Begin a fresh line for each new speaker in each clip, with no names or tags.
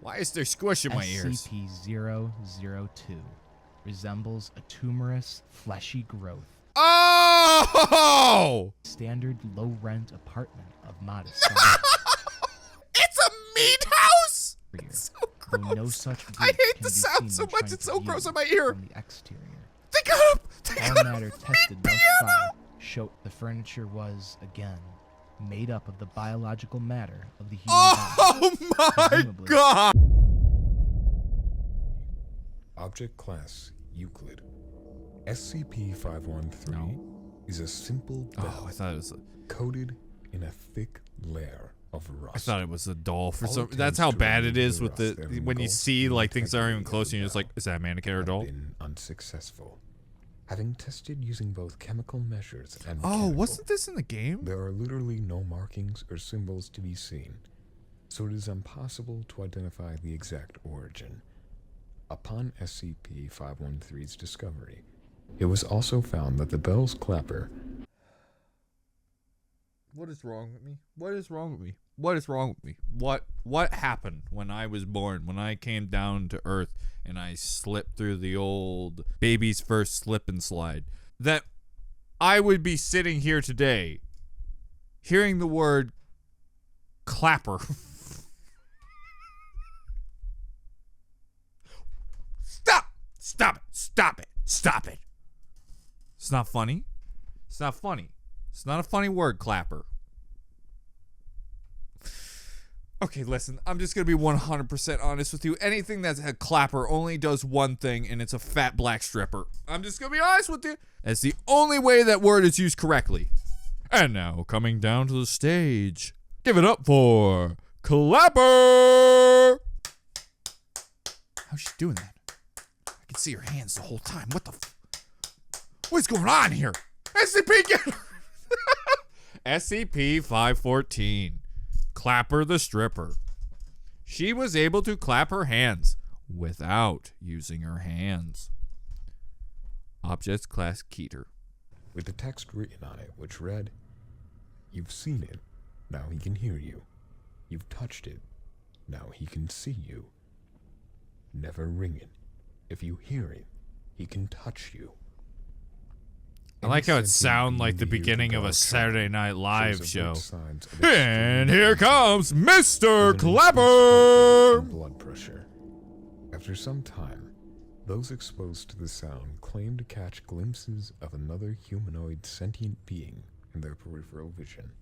Why is there squish in my ears?
SCP-002 resembles a tumorous, fleshy growth.
Oh!
Standard low-rent apartment of modest size.
It's a meat house! It's so gross.
Though no such
I hate the sound so much. It's so gross in my ear.
From the exterior.
They got up.
All matter tested thus far showed the furniture was, again, made up of the biological matter of the human body.
Oh my god!
Object Class Euclid. SCP-513 is a simple bell
I thought it was
coated in a thick layer of rust.
I thought it was a doll for
All
some.
attempts
That's how
to
bad
remove
it is
the
with
rust
the
that
when you
engulfs
see
the
like things aren't even
integrity
close
of
and you're just
the
like, is that a mannequin or a
have
doll?
been unsuccessful. Having tested using both chemical measures and
Oh,
mechanical,
wasn't this in the game?
there are literally no markings or symbols to be seen, so it is impossible to identify the exact origin. Upon SCP-513's discovery, it was also found that the bell's clapper.
What is wrong with me? What is wrong with me? What is wrong with me? What happened when I was born? When I came down to Earth and I slipped through the old baby's first slip and slide, that I would be sitting here today hearing the word clapper. Stop! Stop it! Stop it! Stop it! It's not funny. It's not funny. It's not a funny word, clapper. Okay, listen, I'm just going to be 100% honest with you. Anything that's a clapper only does one thing, and it's a fat black stripper. I'm just going to be honest with you. That's the only way that word is used correctly. And now, coming down to the stage, give it up for Clapper! How's she doing that? I can see her hands the whole time. What the What's going on here? SCP, get her! SCP-514. Clapper the stripper. She was able to clap her hands without using her hands. Object Class Keter.
With the text written on it, which read, "You've seen it, now he can hear you. You've touched it, now he can see you. Never ring it. If you hear it, he can touch you."
I like how it sounds like the beginning of a Saturday Night Live show. And here comes Mr. Clapper!
Blood pressure. After some time, those exposed to the sound claim to catch glimpses of another humanoid sentient being in their peripheral vision.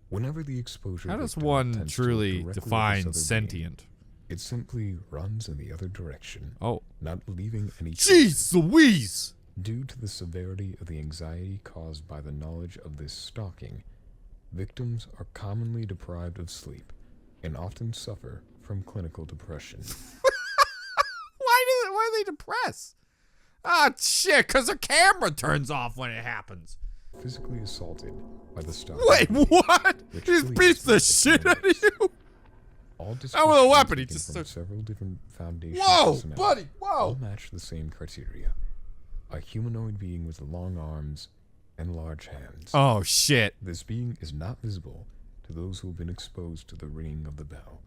Whenever the exposure
How does
victim
one
attempts to
truly
directly this
define
other
sentient?
being, it simply runs in the other direction,
Oh.
not leaving any
Jeez Louise!
Due to the severity of the anxiety caused by the knowledge of this stalking, victims are commonly deprived of sleep and often suffer from clinical depression.
Why are they depressed? Ah, shit, because the camera turns off when it happens.
Physically assaulted by the stalker.
Wait, what? He just beats the shit out of you?
All
Not with a weapon, he
taken
just
from
starts...
several different Foundation
Whoa,
personnel
buddy, whoa!
all match the same criteria. A humanoid being with long arms and large hands.
Oh, shit.
This being is not visible to those who have been exposed to the ringing of the bell,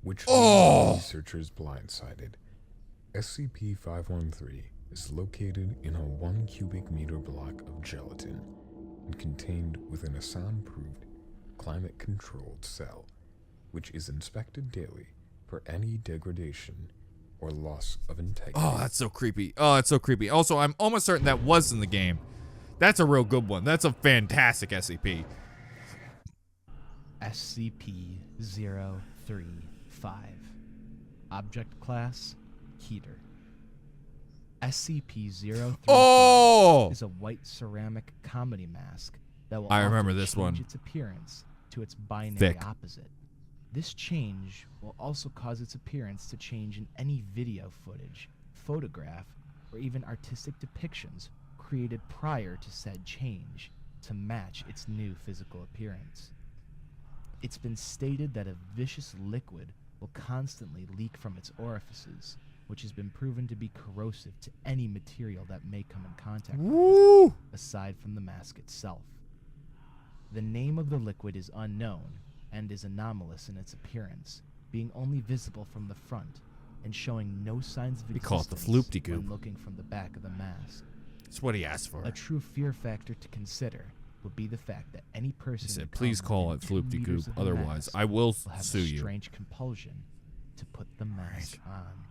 which researchers blindsided. SCP-513 is located in a 1 cubic meter block of gelatin and contained within a soundproofed, climate-controlled cell, which is inspected daily for any degradation or loss of integrity.
Oh, that's so creepy. Oh, that's so creepy. Also, I'm almost certain that was in the game. That's a real good one. That's a fantastic SCP.
SCP-035. Object Class Keter. SCP-035 is a white ceramic comedy mask that will
I remember
often
this
change
one.
its appearance to its binary
Thick.
opposite. This change will also cause its appearance to change in any video footage, photograph, or even artistic depictions created prior to said change to match its new physical appearance. It's been stated that a vicious liquid will constantly leak from its orifices, which has been proven to be corrosive to any material that may come in contact with it, aside from the mask itself. The name of the liquid is unknown and is anomalous in its appearance, being only visible from the front and showing no signs of
We call it the
existence
floop-de-goop.
when looking from the back of the mask.
That's what he asked for.
A true fear factor to consider would be the fact that any person
He said,
who
please
comes
call
within
it
2
floop-de-goop,
meters of the
otherwise
mask
I will
have
sue
a
you.
strange compulsion to put the mask on.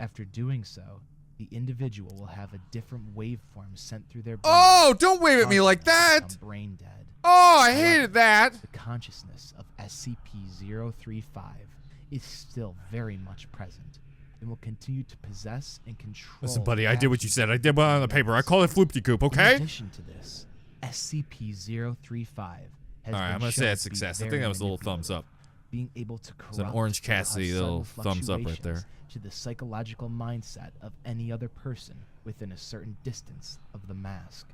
After doing so, the individual will have a different waveform sent through their brain.
Oh, don't wave at me
causing
like
them to
that!
become brain dead.
Oh, I
However,
hated that!
The consciousness of SCP-035 is still very much present and will continue to possess and control.
Listen, buddy, I did what you said. I did what on the paper. I
mask.
call it floop-de-goop,
In
okay?
addition to this, SCP-035 has
Alright,
been
I'm gonna say
shown
that's
to be
success. I
very
think that was a little thumbs
manipulative,
up.
being able to
It's an
corrupt
Orange
or cause
Cassidy
sudden
little thumbs up right there.
fluctuations to the psychological mindset of any other person within a certain distance of the mask.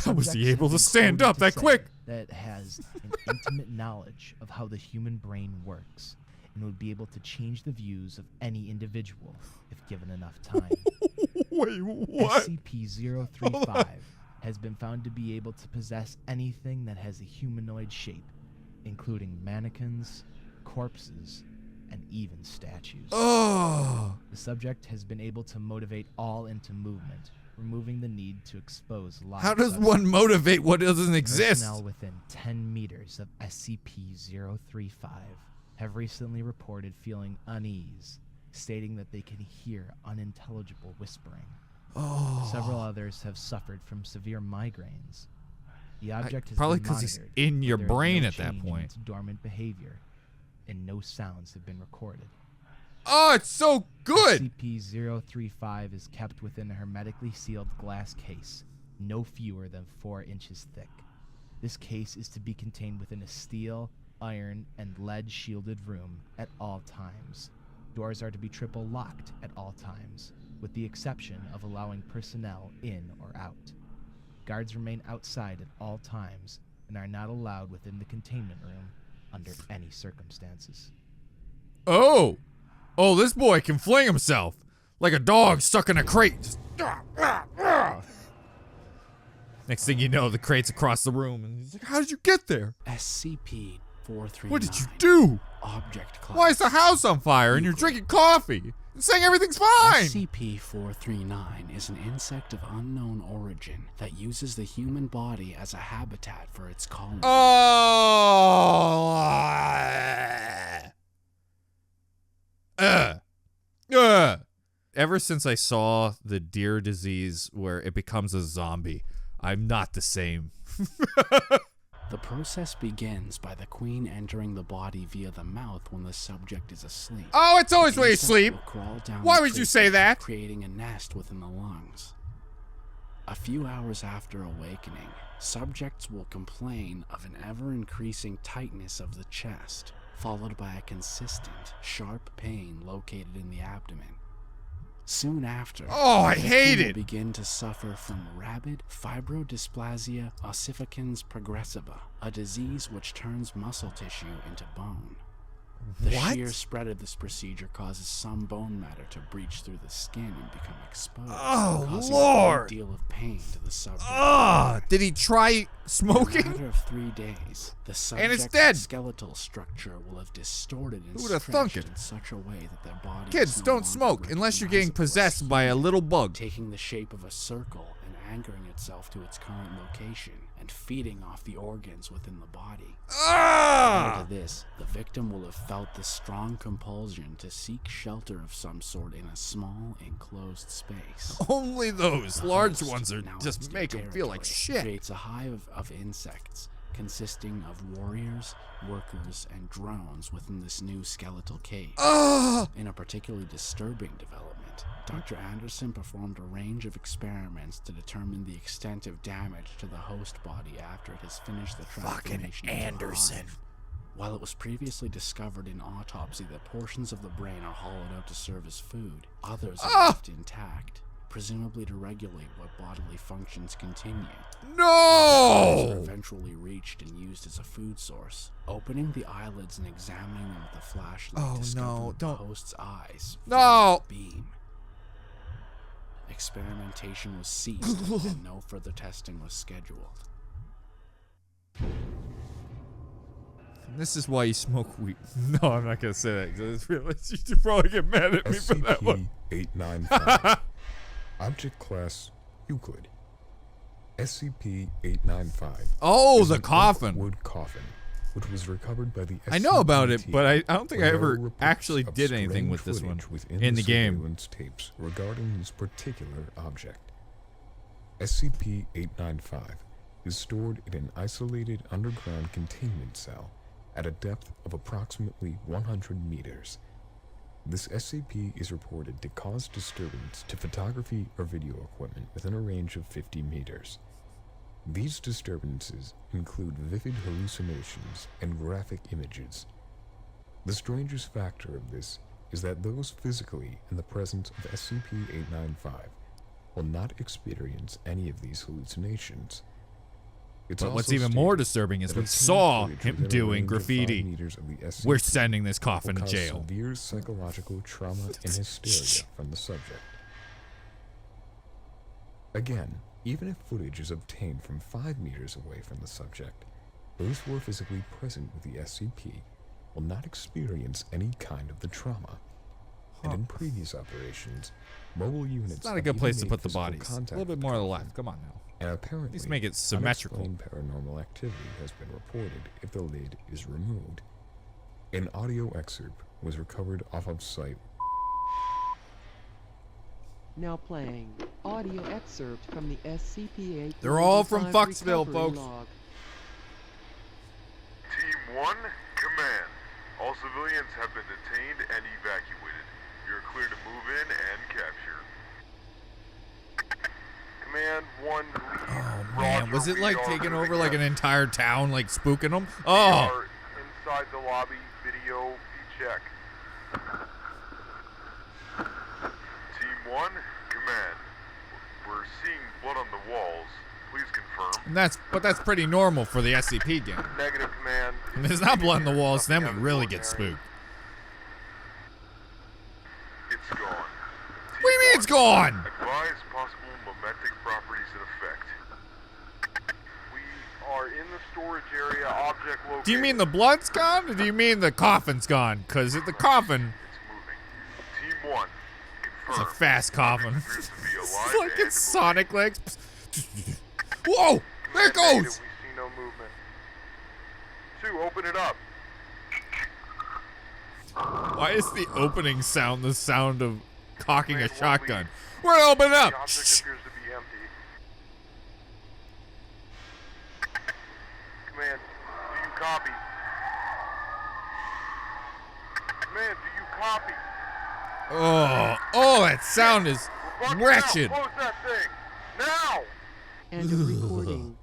How was he
Subjects have
able to
been
stand
quoted
up
to
that
say
quick?
That has an intimate knowledge of how the human brain works and would be able to change the views of any individual if given enough time.
Wait, what?
SCP-035 has been found to be able to possess anything that has a humanoid shape, including mannequins, corpses, and even statues.
Oh,
The subject has been able to motivate all into movement, removing the need to expose live
how does
subjects.
one motivate what doesn't exist?
Personnel within 10 meters of SCP-035 have recently reported feeling unease, stating that they can hear unintelligible whispering.
Oh,
Several others have suffered from severe migraines. The object has
probably
been
because he's
monitored,
in
but
your
there is
brain
no
at that
change in
point.
its dormant behavior, and no sounds have been recorded.
Oh, it's so good.
SCP-035 is kept within a hermetically sealed glass case, no fewer than 4 inches thick. This case is to be contained within a steel, iron, and lead-shielded room at all times. Doors are to be triple locked at all times, with the exception of allowing personnel in or out. Guards remain outside at all times and are not allowed within the containment room under any circumstances.
Oh, this boy can fling himself like a dog stuck in a crate. Just, Next thing you know, the crate's across the room, and he's like, "How did you get there?
SCP-039
What did you do?
Object class.
Why is the house on fire and you're drinking coffee and saying everything's fine?"
SCP-439 is an insect of unknown origin that uses the human body as a habitat for its colony. Ever
since I saw the deer disease where it becomes a zombie, I'm not the same.
The process begins by the queen entering the body via the mouth when the subject is asleep.
Oh, it's always
The
when you
insect
sleep.
will crawl down
Why
the
would you
trachea,
say that?
creating a nest within the lungs. A few hours after awakening, subjects will complain of an ever-increasing tightness of the chest, followed by a consistent, sharp pain located in the abdomen. Soon after,
Oh, I
the
hate
victim will
it.
begin to suffer from rabid fibrodysplasia ossificans progressiva, a disease which turns muscle tissue into bone. The
What?
sheer spread of this procedure causes some bone matter to breach through the skin and become exposed,
Oh,
causing
Lord.
a great deal of pain to the subject.
Did he try
In a
smoking?
matter of 3 days, the
it's
subject's
dead.
skeletal structure will have distorted and
Who would've
stretched
thunk it?
in such a way that their body
Kids,
is no
don't
longer
smoke unless you're getting
recognizable as
possessed by a
human,
little bug.
taking the shape of a circle and anchoring itself to its current location and feeding off the organs within the body. Prior to this, the victim will have felt the strong compulsion to seek shelter of some sort in a small, enclosed space.
Only those
The
large
host,
ones are
now
just
its
make him feel like
territory,
shit.
creates a hive of insects consisting of warriors, workers, and drones within this new skeletal cage. In a particularly disturbing development, Dr. Anderson performed a range of experiments to determine the extent of damage to the host body after it has finished the transformation into a
Anderson.
hive. While it was previously discovered in autopsy that portions of the brain are hollowed out to serve as food, others are left intact, presumably to regulate what bodily functions continue. Eyes are
No!
eventually reached and used as a food source. Opening the eyelids and examining them with a flashlight
Oh,
discovered
no,
the
don't-
host's eyes
No!
formed a beam. Experimentation was ceased and no further testing was scheduled.
This is why you smoke weed. No, I'm not gonna say that because I realize you'd probably get mad at me for that one.
SCP-895. Object Class Euclid. SCP-895.
Oh,
is
the
an
coffin.
wood coffin, which was recovered by the
I know about it,
SCP
but I don't think I
where there
ever
were reports
actually
of
did anything
strange
with this one
footage within
in the game.
surveillance tapes regarding this particular object. SCP-895 is stored in an isolated underground containment cell at a depth of approximately 100 meters. This SCP is reported to cause disturbance to photography or video equipment within a range of 50 meters. These disturbances include vivid hallucinations and graphic images. The strangest factor of this is that those physically in the presence of SCP-895 will not experience any of these hallucinations. It's
But what's
also
even more
stated
disturbing is
that
we
obtaining
saw
footage
him
within a
doing
range of 5
graffiti.
meters of the SCP
We're sending this coffin
will
to
cause
jail.
severe psychological trauma and hysteria from the subject. Again, even if footage is obtained from 5 meters away from the subject, those who are physically present with the SCP will not experience any kind of the trauma. And in previous operations, mobile units
It's not a
have
good
even
place to
made
put the
physical
bodies. A
contact
little bit
with
more to the
coffin.
left. Come on now.
And apparently,
Let's make it symmetrical.
unexplained paranormal activity has been reported if the lid is removed. An audio excerpt was recovered off of site.
Now playing audio excerpt from the SCP-835
They're all from Foxville,
recovery
folks.
log.
Team 1, command. All civilians have been detained and evacuated. You're clear to move in and capture. Command 1, lead.
Oh man,
Roger,
was it
we
like
are
taking
moving
over like
out.
an entire town, like spooking them?
We
Oh,
are inside the lobby. Video, check. Team 1, command. We're seeing blood on the walls. Please confirm.
and that's pretty normal for the SCP game.
Negative, command.
When there's not blood on the walls, then we
Nothing out of
really
the
get
ordinary.
spooked.
It's gone.
What do you mean it's gone?
Advise possible memetic properties in effect. We are in the storage area. Object located.
Do you mean the blood's gone, or do you mean the coffin's gone? Because the coffin,
It's moving. Team 1,
it's a
confirm.
fast coffin.
Appears to be
It's
alive
like
and
it's Sonic legs. Whoa, there it
Command
goes.
negative, we see no movement. 2, open it up.
Why is the opening sound the sound of cocking a
Command 1,
shotgun?
lead.
We're gonna open it
The
up.
object appears to be empty. Command, do you copy? Command, do you copy?
Oh, that sound is
We're bugging
wretched.
out. Close that thing. Now!
End of recording.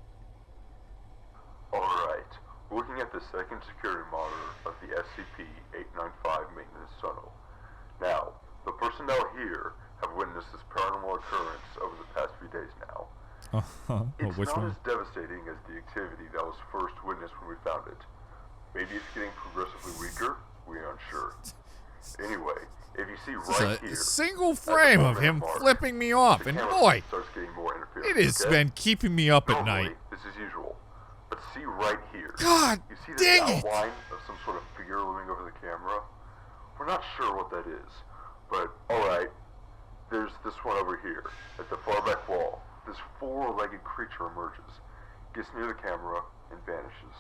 Alright, looking at the second security monitor of the SCP-895 maintenance tunnel. Now, the personnel here have witnessed this paranormal occurrence over the past few days now. It's
Which
not
one?
as devastating as the activity that was first witnessed when we found it. Maybe it's getting progressively weaker, we're unsure. Anyway, if you see right
It's
here,
a single
at the
frame of
moment
him
mark,
flipping me off,
the
and
camera
boy,
starts getting more interference,
it has
okay?
been keeping me up at
Normally,
night.
this is usual. But see right here.
God
You see
dang
this
it!
outline of some sort of figure looming over the camera? We're not sure what that is. But, alright. There's this one over here, at the far back wall. This four-legged creature emerges, gets near the camera, and vanishes.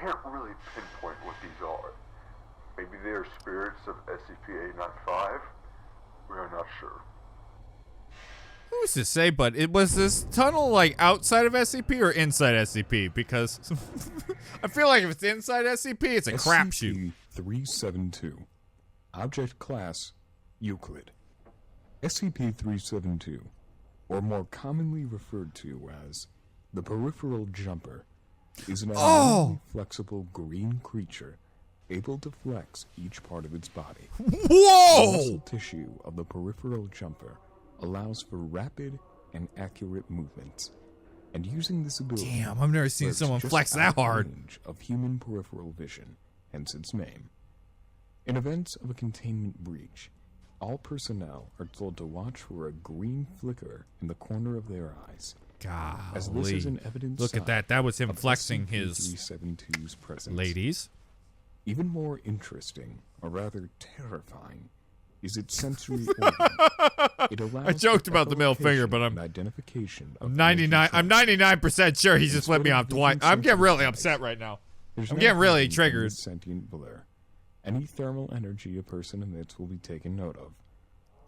Can't really pinpoint what these are. Maybe they are spirits of SCP-895? We are not sure.
Who's to say, but it was this tunnel like outside of SCP or inside SCP? Because I feel like if it's inside SCP, it's a crapshoot.
SCP-372. Object Class Euclid. SCP-372, or more commonly referred to as the Peripheral Jumper, is an abnormally flexible green creature able to flex each part of its body. The
Whoa!
muscle tissue of the Peripheral Jumper allows for rapid and accurate movements, and using this ability,
Damn, I've never seen
lurks
someone
just
flex
out
that
of
hard.
range of human peripheral vision, hence its name. In events of a containment breach, all personnel are told to watch for a green flicker in the corner of their eyes, As this is
Golly.
an evident
Look at
sign
that. That was him
of
flexing his
SCP-372's presence.
ladies.
Even more interesting, or rather terrifying, is its sensory organ. It allows
I joked
for
about the middle finger, but
echolocation
I'm
and identification of
I'm 99. I'm 99% sure he just let me off twice. I'm getting really upset right now.
There's
I'm
no
getting really
hiding from
triggered.
this sentient blur. Any thermal energy a person emits will be taken note of.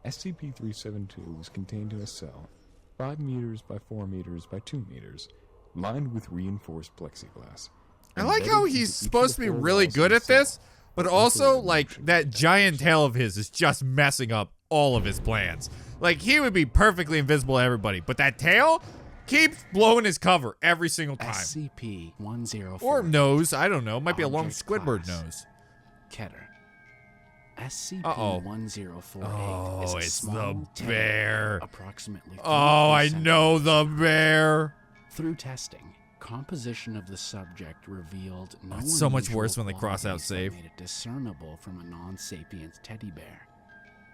SCP-372 was contained in a cell, 5 meters by 4 meters by 2 meters, lined with reinforced plexiglass.
I like
Embedded
how
into
he's
each of
supposed to
the
be
4
really
walls
good
of
at
the cell
this, but
are
also,
infrared
like,
motion
that
detectors.
giant tail of his is just messing up all of his plans. Like, he would be perfectly invisible to everybody, but that tail keeps blowing his cover every single time.
SCP-104.
Or nose, I don't know. Might be a long
Object
Squidward
class.
nose.
Keter.
Uh-oh.
SCP-1048
Oh,
is a
it's
small
the
tear
bear.
approximately 3
Oh, I know
centimeters
the
long.
bear.
Through testing, composition of the subject revealed no
it's so much
unusual
worse when they cross out
qualities that
save.
made it discernible from a non-sapient teddy bear.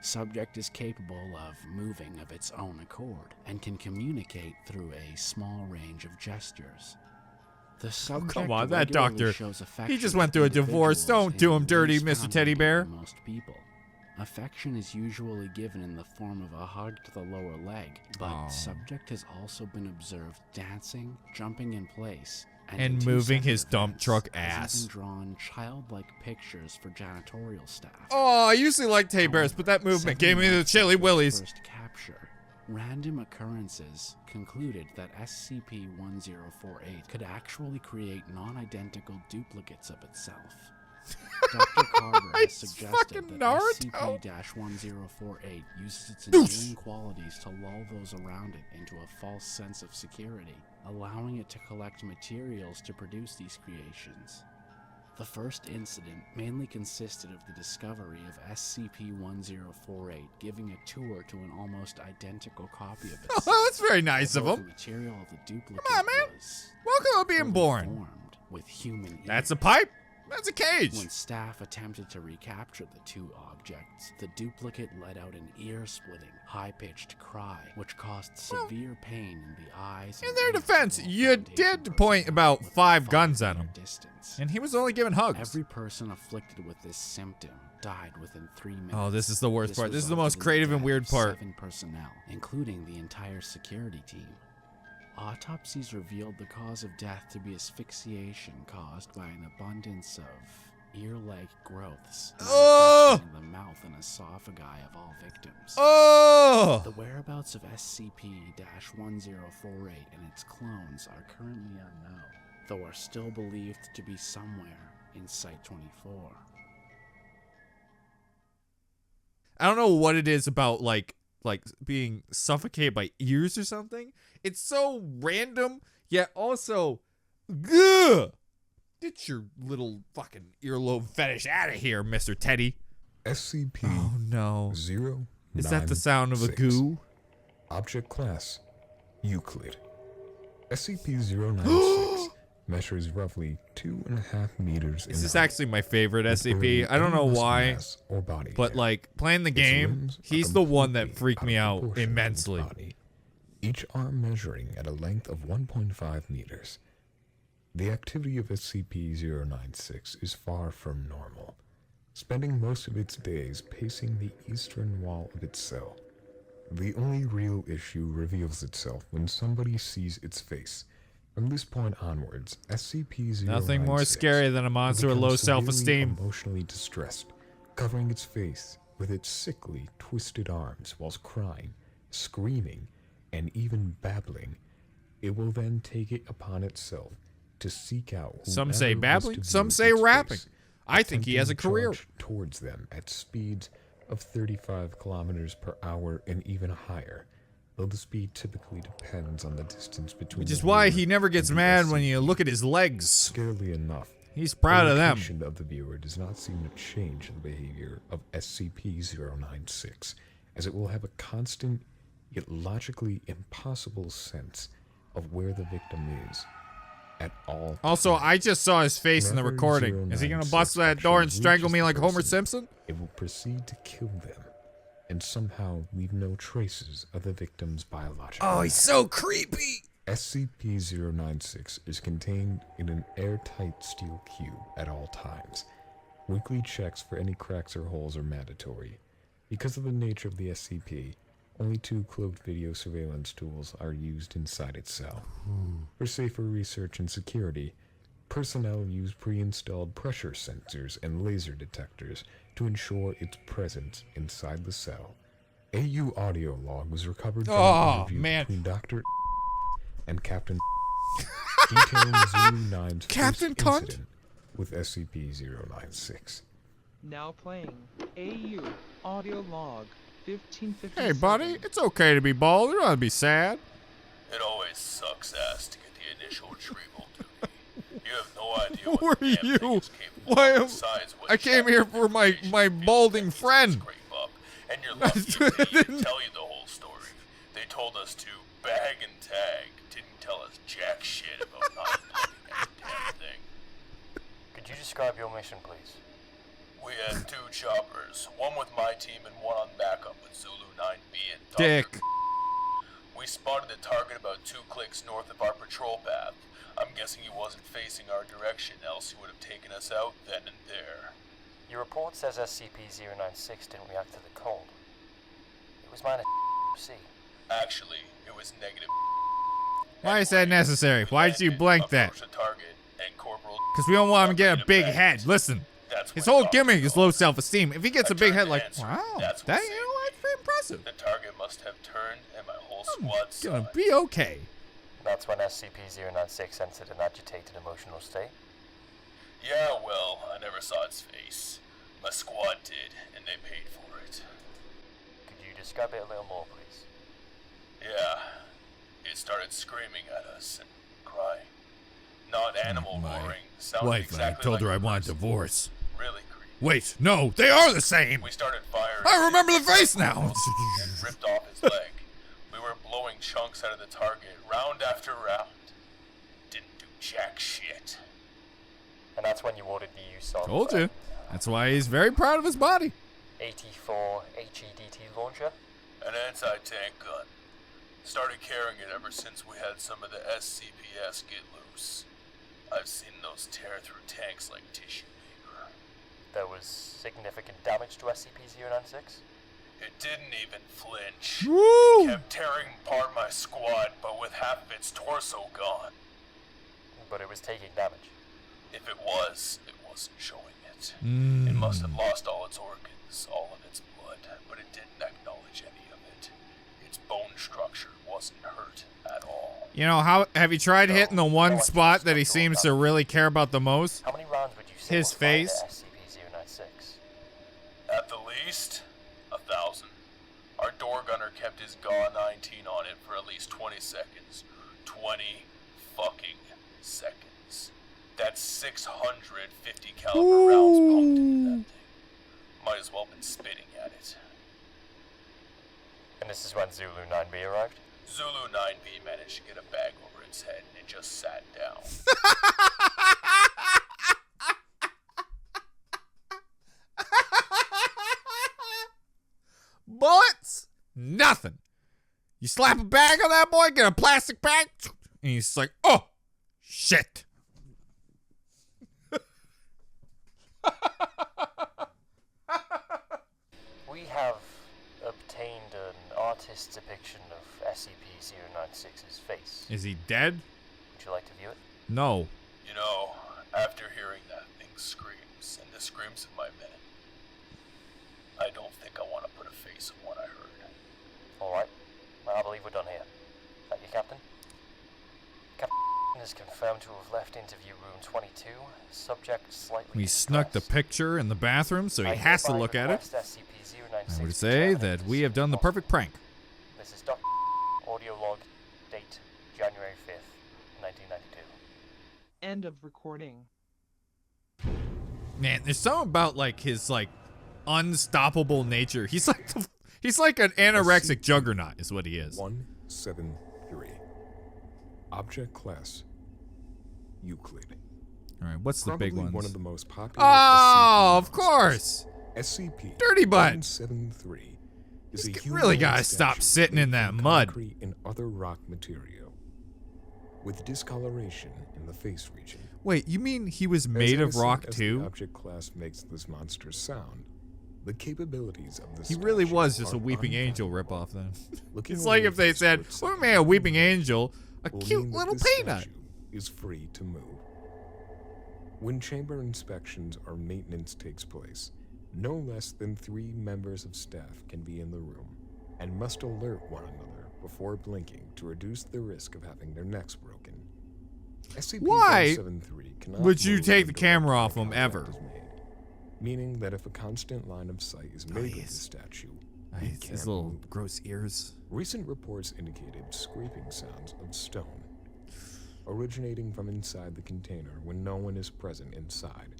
Subject is capable of moving of its own accord and can communicate through a small range of gestures. The subject
come on, that
regularly
doctor.
shows
He
affection
just
for
went through a divorce.
individuals
Don't do
in
him dirty,
ways
Mr. Teddy
common
Bear.
to most people. Affection is usually given in the form of a hug to the lower leg, but
Aw.
subject has also been observed dancing, jumping in place,
And
in 2
moving
separate
his dump
events
truck
has
ass.
even drawn childlike pictures for janitorial staff.
Oh, I usually like teddy bears, but that movement gave me the chilly willies.
First capture. Random occurrences concluded that SCP-1048 could actually create non-identical duplicates of itself. Dr. Carter has
He's
suggested
fucking
that
Naruto.
SCP-1048 uses its
Doosh.
endearing qualities to lull those around it into a false sense of security, allowing it to collect materials to produce these creations. The first incident mainly consisted of the discovery of SCP-1048 giving a tour to an almost identical copy of itself.
Oh, that's very nice of
although
him.
The material of the duplicate
Come on, man.
was
Welcome to being
fully
born.
formed with human
That's a
ears.
pipe. That's a cage.
When staff attempted to recapture the 2 objects, the duplicate let out an ear-splitting, high-pitched cry, which caused severe pain in the eyes.
In
and
their
ears
defense,
of all
you
Foundation
did point
personnel
about
within
5 guns at
5
him.
meter distance.
And he was only giving hugs.
Every person afflicted with this symptom died within 3 minutes.
Oh, this is the worst part. This is the most
resulted in
creative and
death
weird
of
part.
7 personnel, including the entire security team. Autopsies revealed the cause of death to be asphyxiation caused by an abundance of ear-like growths
Oh!
manifesting in the mouth and esophagi of all victims.
Oh!
The whereabouts of SCP-1048 and its clones are currently unknown, though are still believed to be somewhere in Site-24.
I don't know what it is about like being suffocated by ears or something. It's so random, yet also, gah! Get your little fucking earlobe fetish out of here, Mr. Teddy.
SCP
Oh no.
096.
Is that the sound of a goo?
Object class Euclid. SCP-096 measures roughly 2.5 meters in
This is
height,
actually my favorite
with barely
SCP. I don't
any
know
muscle
why,
mass or body
but
hair.
like playing the
Its
game,
limbs are
he's the one that
completely
freaked me
out of
out
proportion with its
immensely.
body, each arm measuring at a length of 1.5 meters. The activity of SCP-096 is far from normal, spending most of its days pacing the eastern wall of its cell. The only real issue reveals itself when somebody sees its face. From this point onwards, SCP-096
Nothing more scary than a monster with
becomes
low
severely
self-esteem.
emotionally distressed, covering its face with its sickly, twisted arms whilst crying, screaming, and even babbling. It will then take it upon itself to seek out
Some
whoever
say
was
babbling,
to
some
view
say
its
rapping.
face,
I think he has a
attempting to
career.
charge towards them at speeds of 35 kilometers per hour and even higher, though the speed typically depends on the distance between
Which
the
is why
viewer
he never gets
and the
mad when you
SCP.
look at his legs.
Scarily enough,
He's proud
the
of them.
location of the viewer does not seem to change the behavior of SCP-096, as it will have a constant, yet logically impossible sense of where the victim is at all
Also,
times.
I just saw his face in the
Whenever
recording. Is he gonna
096
bust that door and
actually
strangle me
reaches
like
the
Homer
person,
Simpson?
It will proceed to kill them, and somehow leave no traces of the victim's biological
Oh, he's
matter.
so creepy.
SCP-096 is contained in an airtight steel cube at all times. Weekly checks for any cracks or holes are mandatory. Because of the nature of the SCP, only 2 cloaked video surveillance tools are used inside its cell. For safer research and security, personnel use pre-installed pressure sensors and laser detectors to ensure its presence inside the cell. AU audio log was recovered from an interview between Dr. and Captain detailing Zulu 9's
Captain
first
Cunt?
incident with SCP-096.
Now playing AU audio log 1557.
Hey, buddy, it's okay to be bald. You don't have to be sad.
It always sucks ass to get the initial retrieval duty. You have no idea
Who
what
are
the damn thing
you?
is capable
Why
of
am-
besides what
I came here for my balding friend.
Scrape up, and you're lucky if they even tell you the whole story. They told us to bag and tag, didn't tell us jack shit about not plugging that damn thing.
Could you describe your mission, please?
We had 2 choppers, one with my team and one on backup with Zulu 9B and Dr.
Dick.
We spotted the target about 2 clicks north of our patrol path. I'm guessing he wasn't facing our direction, else he would have taken us out then and there.
Your report says SCP-096 didn't react to the cold. It was minus C.
Actually, it was negative.
Why is that necessary? Why did you blank that?
Approached the target, and Corporal
Because we don't want him to get a big head. Listen,
That's
his
when
whole
Dr.
gimmick is low self-esteem. If he gets a big head, like,
answer.
wow,
That's
that,
what
you
saved
know, that's pretty impressive.
The target must have turned, and my whole squad saw
Gonna
it.
be okay.
That's when SCP-096 entered an agitated emotional state.
Yeah, well, I never saw its face. My squad did, and they paid for it.
Could you describe it a little more, please?
Yeah, it started screaming at us and crying. Not animal
My
roaring, sounded
Wife,
exactly
I told her
like
I
a
want
person.
divorce.
Really creepy.
Wait, no, they are the same.
We started firing.
I remember the face now.
And ripped off his leg. We were blowing chunks out of the target, round after round. Didn't do jack shit.
And that's when you ordered the use of...
Told you. That's why he's very proud of his body.
84 HEDT launcher.
An anti-tank gun. Started carrying it ever since we had some of the SCPS get loose. I've seen those tear through tanks like tissue paper.
There was significant damage to SCP-096.
It didn't even flinch.
Woo!
Kept tearing apart my squad, but with half of its torso gone.
But it was taking damage.
If it wasn't showing it.
Mm.
It must have lost all its organs, all of its blood, but it didn't acknowledge any of it. Its bone structure wasn't hurt at all.
You know, how have you tried hitting the one spot that he seems to really care about the most?
How many rounds would you say
His
were fired
face?
at SCP-096?
At the least, 1,000. Our door gunner kept his GAW-19 on it for at least 20 seconds. 20 fucking seconds. That's 650 caliber rounds pumped into that thing. Might as well been spitting at it.
And this is when Zulu 9B arrived?
Zulu 9B managed to get a bag over its head and it just sat down.
Bullets? Nothing. You slap a bag on that boy, get a plastic bag, and he's like, oh, shit.
We have obtained an artist's depiction of SCP-096's face.
Is he dead?
Would you like to view it?
No.
You know, after hearing that thing screams and the screams of my men, I don't think I want to put a face on what I heard.
Alright. Well, I believe we're done here. Thank you, Captain. Captain is confirmed to have left interview room 22. Subject slightly
We snuck the
depressed.
picture in the bathroom, so he has to
hereby
look at it.
request SCP-096
I would say
return
that
as
we have done the
soon as
perfect prank.
possible. This is Dr. Audio log, date January 5th, 1992.
End of recording.
Man, there's something about like his like unstoppable nature. He's like an anorexic juggernaut, is what he is.
173. Object class Euclid.
All right, what's the
Probably
big ones?
one of the most popular
Oh,
SCP
of course.
SCP
Dirty Bites.
173 is a
He's
human
really gotta
statue
stop sitting in
made
that
from
mud.
concrete and other rock material. with discoloration in the face region.
Wait, you mean he was made of rock
As
too?
the object class makes this monster sound, the capabilities of the
He really
statue
was just
are
a Weeping Angel
unfathomable.
ripoff then.
Looking
It's like
away
if
for
they
a
said,
split
we
second,
made a Weeping Angel, a
will
cute
mean that
little
this
peanut.
statue is free to move. When chamber inspections or maintenance takes place, no less than 3 members of staff can be in the room and must alert one another before blinking to reduce the risk of having their necks broken.
Why
SCP-173 cannot
would you
move
take the
when
camera
direct
off him
contact
ever?
is made, meaning that if a constant line of sight is made with the statue, it
His
can't
little
move.
gross ears.
Recent reports indicated scraping sounds of stone originating from inside the container when no one is present inside,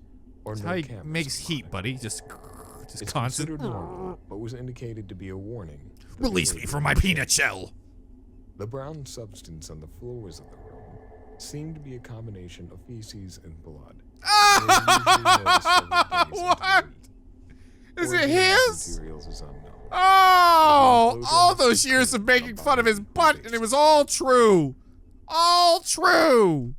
or
That's
no
how he
cameras
makes
are
heat,
monitored.
buddy. Just
It's
constant.
considered normal, but was indicated to be a warning. that
Release me
behavior
from my
may
peanut
change.
shell.
The brown substance on the floors of the room seemed to be a combination of feces and blood.
What? Is it his?
Materials is unknown.
Oh, all those years of making fun of his butt, and it was all true. All true.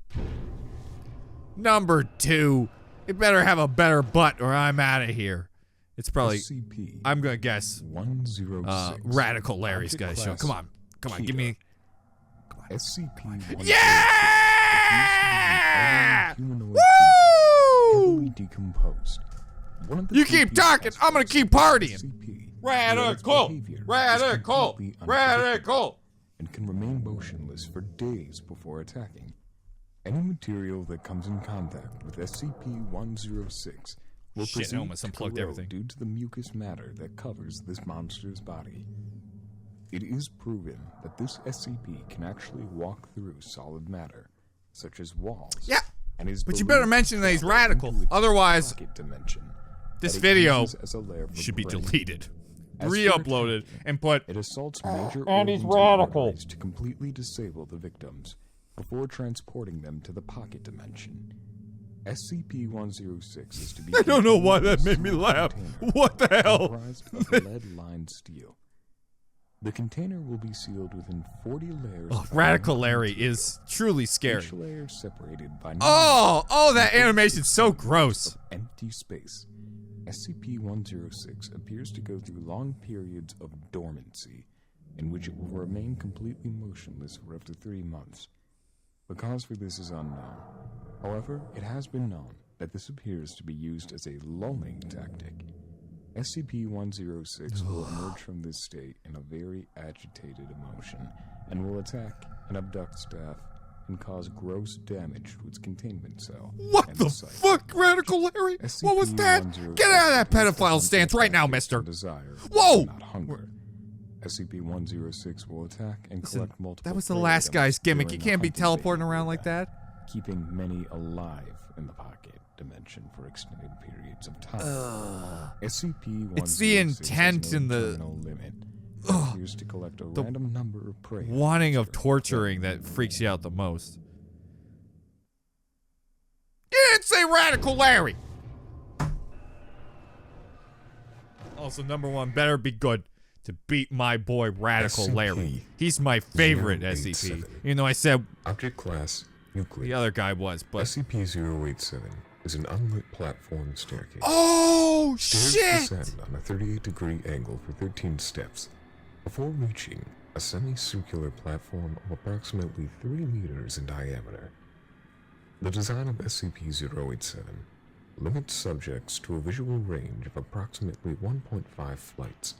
Number 2. It better have a better butt or I'm out of here. It's probably,
SCP
I'm going to guess,
106.
Radical Larry's
Object
gonna show.
class
Come on. Come on, give me.
SCP-106
Yeah!
humanoid
Woo!
heavily decomposed. One of the
You keep
creepy
talking, I'm gonna
aspects
keep
of the
partying.
SCP
Radical!
is behavior is
Radical!
completely
Radical!
unpredictable and can remain motionless for days before attacking. Any material that comes in contact with SCP-106 will
Shit, I
proceed
almost
to
unplugged
corrode
everything.
due to the mucus matter that covers this monster's body. It is proven that this SCP can actually walk through solid matter, such as walls.
Yeah,
and is
but you better
believed
mention that he's
to travel
radical.
into its
Otherwise,
pocket dimension
this
that it
video
uses as a lair for
should be
prey.
deleted,
As for
re-uploaded,
attacking,
and put.
It assaults major
and he's
organs and
radical.
arteries to completely disable the victims before transporting them to the pocket dimension. SCP-106 is to be.
I don't know why that
contained
made
in
me
a
laugh.
container
What the hell?
comprised of lead-lined steel. The container will be sealed within 40 layers.
Oh,
of
Radical
iron
Larry
material,
is truly scary.
Each layer separated by
Oh, that
numerous
animation's so gross.
of empty space. SCP-106 appears to go through long periods of dormancy, in which it will remain completely motionless for up to 3 months. The cause for this is unknown. However, it has been known that this appears to be used as a lulling tactic. SCP-106 will emerge from this state in a very agitated emotion, and will attack and abduct staff and cause gross damage to its containment cell.
What
and
the
site.
fuck, Radical Larry? What was that? Get out of that pedophile stance right now, mister.
Desire,
Whoa!
not hunger. SCP-106 will attack and
Listen,
collect multiple.
that was the
prey
last
items
guy's gimmick. You
during
can't be
hunting
teleporting
behavior,
around like that.
keeping many alive in the pocket dimension for extended periods of time. SCP-106
It's the intent
has no
and the-
terminal limit. It appears to collect a random number of prey.
Wanting
items
of
during
torturing that freaks you out the most. You didn't say Radical Larry! Also, number 1, better be good to beat my boy Radical Larry. He's my favorite SCP. Even though I said
Object class nuclear.
the other guy was, but.
SCP-087 is an unlit platform staircase.
Oh,
Stairs
shit!
descend on a 38-degree angle for 13 steps before reaching a semicircular platform of approximately 3 meters in diameter. The design of SCP-087 limits subjects to a visual range of approximately 1.5 flights.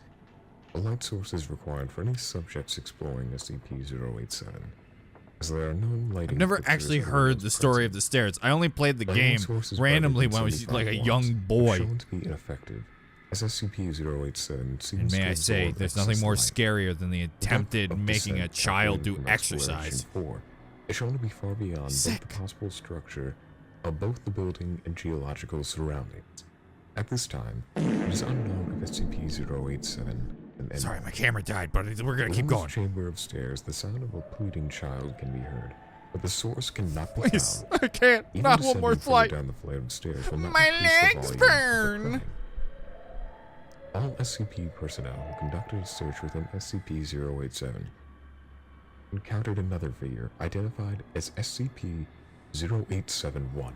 A light source is required for any subjects exploring SCP-087, as there are no lighting.
I've never
fixtures
actually
other
heard
than
the story of
present.
the stairs. I only played the
Lighting
game
sources
randomly
brighter
when I
than
was like a
75
young
watts are
boy.
shown to be ineffective, as SCP-087
And
seems
may
to
I say,
absorb
there's nothing
excess
more
light.
scarier than the attempted
Depth of
making a
descent
child do
calculated from
exercise.
Exploration 4 is shown to be far beyond both
Sick.
the possible structure of both the building and geological surroundings. At this time, it is unknown if SCP-087 and
Sorry, my camera died, but we're gonna keep
within
going.
this chamber of stairs, the sound of a pleading child can be heard, but the source cannot be
Please,
found.
I can't.
Even
Not one more
descending further
flight.
down the flight of stairs will not
My
increase the
legs
volume of the
burn.
crying. All SCP personnel who conducted a search within SCP-087 encountered another figure identified as SCP-0871.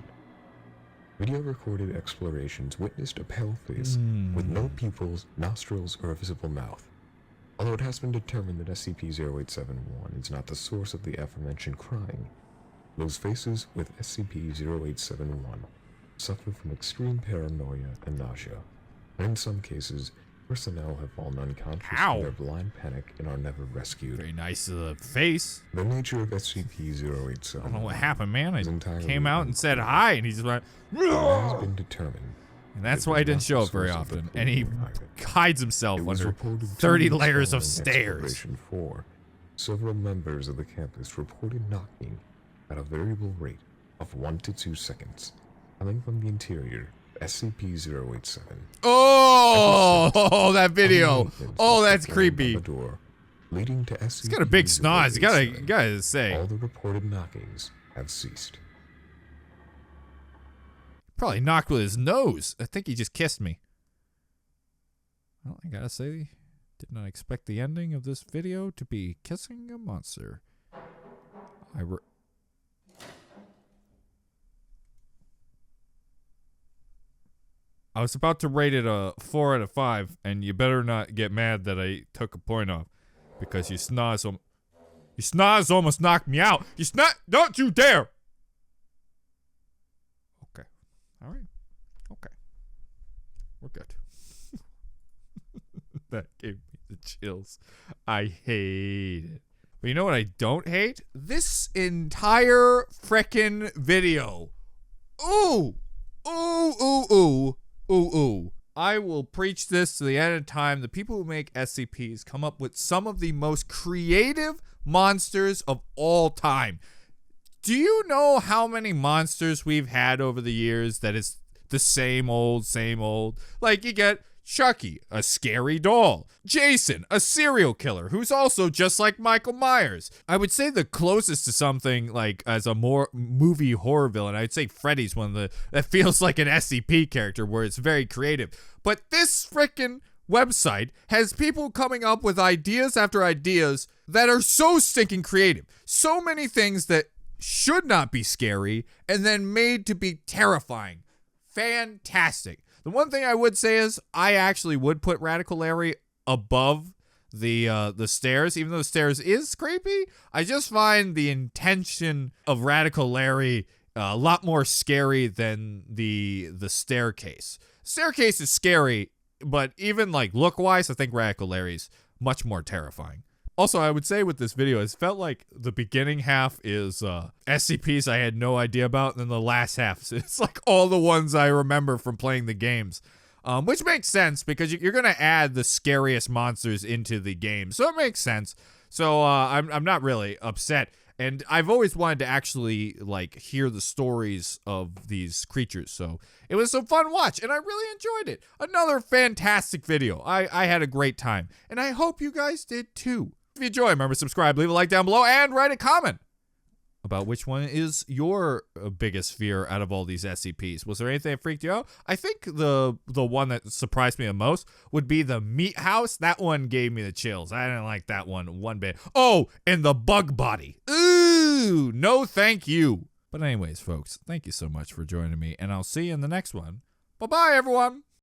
Video recorded explorations witnessed a pale face with no pupils, nostrils, or a visible mouth. Although it has been determined that SCP-0871 is not the source of the aforementioned crying, those faces with SCP-0871 suffer from extreme paranoia and nausea, and in some cases, personnel have fallen unconscious from their blind panic and are never rescued.
Very nice face.
The nature of SCP-087
I don't know what happened, man. I
entirely
came out and said hi, and he just went,
has been determined.
and that's why he didn't show up very often. And he hides himself under 30 layers of stairs.
Exploration 4, several members of the campus reported knocking at a variable rate of 1 to 2 seconds, coming from the interior of SCP-087.
Oh, that video. Oh, that's creepy.
The door leading to SCP-087.
He's got a big snoz. You gotta say.
All the reported knockings have ceased.
Probably knocked with his nose. I think he just kissed me. Well, I gotta say, did not expect the ending of this video to be kissing a monster. I was about to rate it a 4 out of 5, and you better not get mad that I took a point off, because your snoz almost knocked me out. Don't you dare! Okay. All right. Okay. We're good. That gave me the chills. I hate it. But you know what I don't hate? This entire frickin' video. Ooh! Ooh, ooh, ooh. Ooh, ooh. I will preach this to the end of time. The people who make SCPs come up with some of the most creative monsters of all time. Do you know how many monsters we've had over the years that is the same old, same old? Like, you get Chucky, a scary doll. Jason, a serial killer who's also just like Michael Myers. I would say the closest to something like as a more movie horror villain, I'd say Freddy's one of the that feels like an SCP character where it's very creative. But this frickin' website has people coming up with ideas after ideas that are so stinking creative. So many things that should not be scary and then made to be terrifying. Fantastic. The one thing I would say is I actually would put Radical Larry above the stairs, even though the stairs is creepy. I just find the intention of Radical Larry a lot more scary than the staircase. Staircase is scary, but even like look-wise, I think Radical Larry's much more terrifying. Also, I would say with this video, it felt like the beginning half is SCPs I had no idea about, and then the last half, it's like all the ones I remember from playing the games. Which makes sense, because you're going to add the scariest monsters into the game, so it makes sense. So I'm not really upset. And I've always wanted to actually like hear the stories of these creatures, so it was a fun watch, and I really enjoyed it. Another fantastic video. I had a great time, and I hope you guys did too. If you enjoy, remember to subscribe, leave a like down below, and write a comment about which one is your biggest fear out of all these SCPs. Was there anything that freaked you out? I think the one that surprised me the most would be the meat house. That one gave me the chills. I didn't like that one bit. Oh, and the bug body. Ooh, no thank you. But anyways, folks, thank you so much for joining me, and I'll see you in the next one. Bye-bye, everyone.